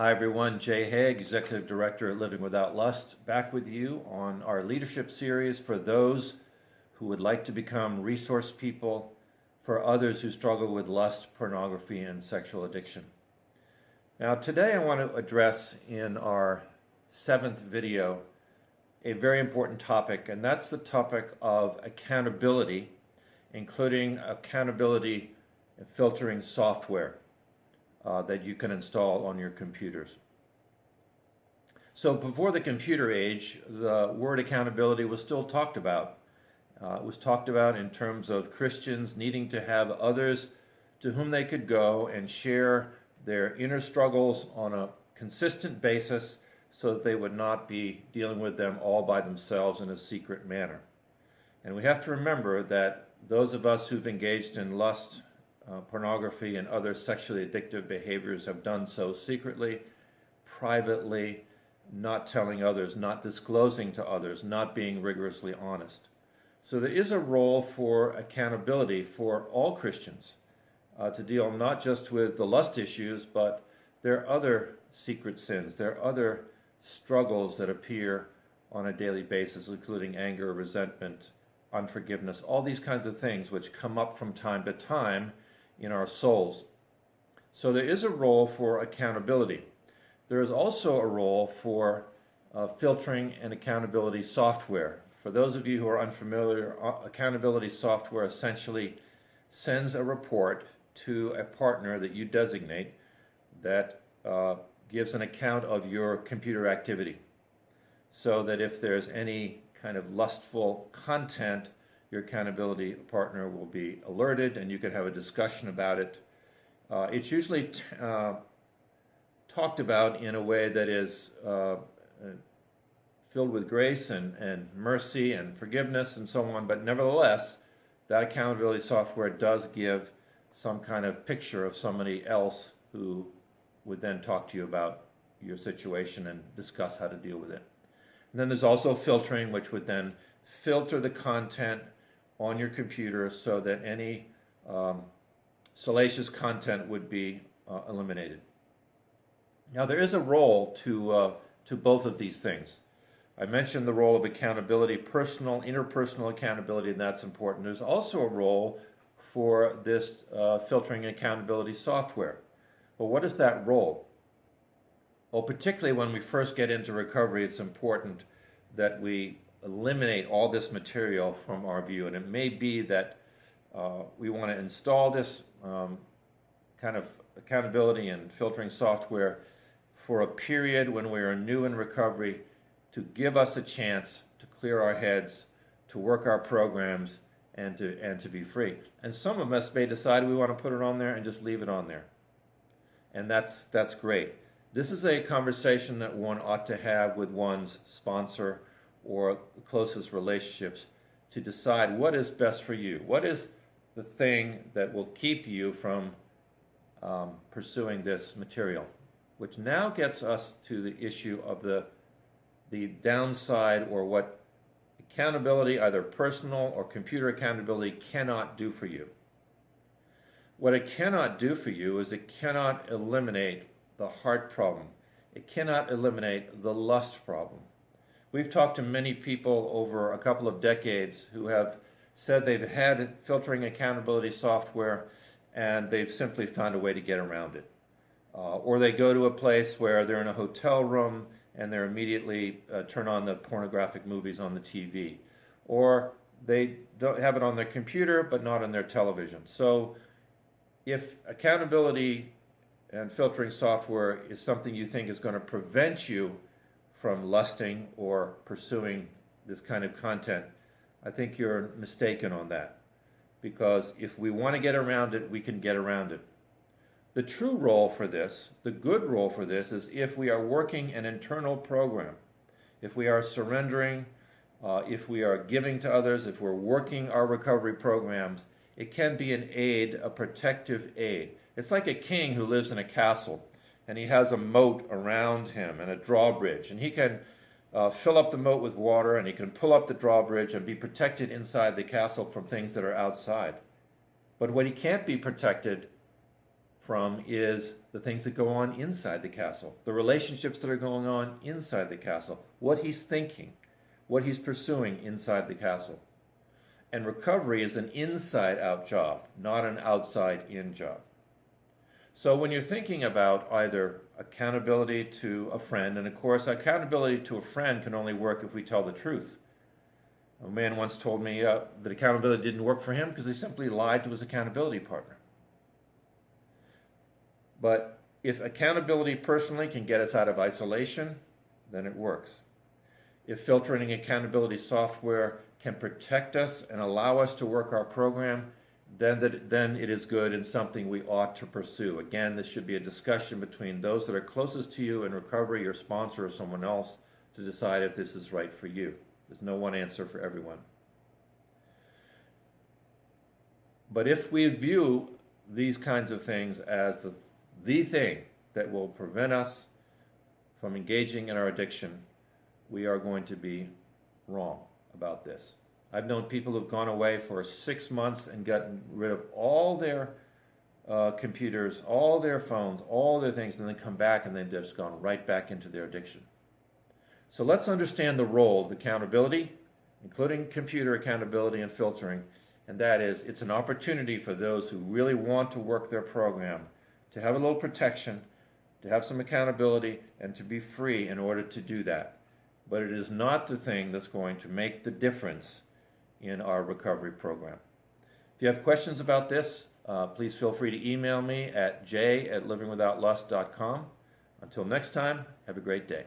Hi everyone, Jay Haig, Executive Director at Living Without Lust, back with you on our leadership series for those who would like to become resource people for others who struggle with lust, pornography, and sexual addiction. Now today I want to address in our 7th video a very important topic, and that's the topic of accountability, including accountability filtering software that you can install on your computers. So before the computer age, the word accountability was still talked about. It was talked about in terms of Christians needing to have others to whom they could go and share their inner struggles on a consistent basis so that they would not be dealing with them all by themselves in a secret manner. And we have to remember that those of us who've engaged in lust, pornography, and other sexually addictive behaviors have done so secretly, privately, not telling others, not disclosing to others, not being rigorously honest. So there is a role for accountability for all Christians to deal not just with the lust issues, but there are other secret sins, there are other struggles that appear on a daily basis, including anger, resentment, unforgiveness, all these kinds of things which come up from time to time in our souls. So there is a role for accountability. There is also a role for filtering and accountability software. For those of you who are unfamiliar, accountability software essentially sends a report to a partner that you designate that gives an account of your computer activity, so that if there's any kind of lustful content, your accountability partner will be alerted and you can have a discussion about it. It's usually talked about in a way that is filled with grace and mercy and forgiveness and so on, but nevertheless, that accountability software does give some kind of picture of somebody else who would then talk to you about your situation and discuss how to deal with it. And then there's also filtering, which would then filter the content on your computer so that any salacious content would be eliminated. Now there is a role to both of these things. I mentioned the role of accountability, personal, interpersonal accountability, and that's important. There's also a role for this filtering and accountability software. Well, what is that role? Well, particularly when we first get into recovery, it's important that we eliminate all this material from our view. And it may be that we want to install this kind of accountability and filtering software for a period when we are new in recovery to give us a chance to clear our heads, to work our programs, and to be free. And some of us may decide we want to put it on there and just leave it on there. And that's great. This is a conversation that one ought to have with one's sponsor or the closest relationships to decide what is best for you. What is the thing that will keep you from pursuing this material? Which now gets us to the issue of the downside, or what accountability, either personal or computer accountability, cannot do for you. What it cannot do for you is it cannot eliminate the heart problem. It cannot eliminate the lust problem. We've talked to many people over a couple of decades who have said they've had filtering accountability software and they've simply found a way to get around it. Or they go to a place where they're in a hotel room and they're immediately turn on the pornographic movies on the TV. Or they don't have it on their computer but not on their television. So if accountability and filtering software is something you think is going to prevent you from lusting or pursuing this kind of content, I think you're mistaken on that. Because if we want to get around it, we can get around it. The true role for this, the good role for this, is if we are working an internal program, if we are surrendering, if we are giving to others, if we're working our recovery programs, it can be an aid, a protective aid. It's like a king who lives in a castle and he has a moat around him and a drawbridge, and he can fill up the moat with water and he can pull up the drawbridge and be protected inside the castle from things that are outside. But what he can't be protected from is the things that go on inside the castle, the relationships that are going on inside the castle, what he's thinking, what he's pursuing inside the castle. And recovery is an inside-out job, not an outside-in job. So when you're thinking about either accountability to a friend, and of course accountability to a friend can only work if we tell the truth. A man once told me that accountability didn't work for him because he simply lied to his accountability partner. But if accountability personally can get us out of isolation, then it works. If filtering accountability software can protect us and allow us to work our program, then it is good and something we ought to pursue. Again, this should be a discussion between those that are closest to you in recovery, your sponsor or someone else, to decide if this is right for you. There's no one answer for everyone. But if we view these kinds of things as the thing that will prevent us from engaging in our addiction, we are going to be wrong about this. I've known people who've gone away for 6 months and gotten rid of all their computers, all their phones, all their things, and then come back and they've just gone right back into their addiction. So let's understand the role of accountability, including computer accountability and filtering, and that is, it's an opportunity for those who really want to work their program to have a little protection, to have some accountability, and to be free in order to do that. But it is not the thing that's going to make the difference in our recovery program. If you have questions about this, please feel free to email me at j@livingwithoutlust.com. Until next time, have a great day.